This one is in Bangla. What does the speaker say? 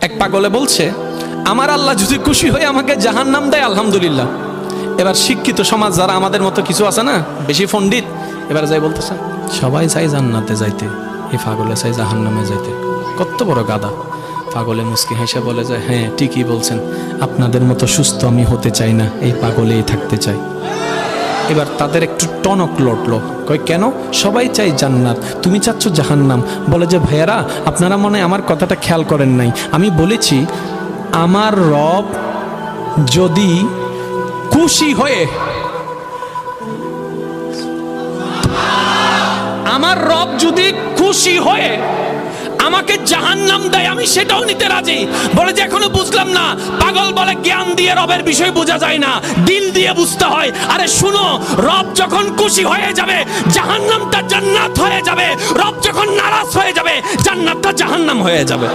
এক পাগলে বলছে, আমার আল্লাহ যদি খুশি হয়ে আমাকে জাহান্নাম দেয় আলহামদুলিল্লাহ। এবার শিক্ষিত সমাজ যারা আমাদের মতো কিছু আছে না, বেশি পণ্ডিত, এবার যাই বলতেছে সবাই চাই জান্নাতে যাইতে, এই পাগলে চাই জাহান্নামে যাইতে। কত বড় গাদা। পাগলে মুস্কি হেসে বলে যায়, হ্যাঁ ঠিকই বলছেন, আপনাদের মতো সুস্থ আমি হতে চাই না, এই পাগলেই থাকতে চাই। এবার তাদের একটু টনক লটলো, কই কেন? সবাই চাই জান্নাত, তুমি চাচ্ছ জাহান্নাম। বলে যে ভাইয়ারা, আপনারা মনে হয় আমার কথাটা খেয়াল করেন নাই। আমি বলেছি আমার রব যদি খুশি হয়ে, আমার রব যদি খুশি হয়ে আমাকে জাহান্নাম দেয়, আমি সেটাও নিতে রাজি। বলে যে এখনো বুঝলাম না। পাগল বলে জ্ঞান দিয়ে রবের বিষয় বোঝা যায় না, দিল দিয়ে বুঝতে হয়। আরে শুনো, রব যখন খুশি হয়ে যাবে জাহান্নামটা জান্নাত হয়ে যাবে, রব যখন নারাজ হয়ে যাবে জান্নাতটা জাহান্নাম হয়ে যাবে।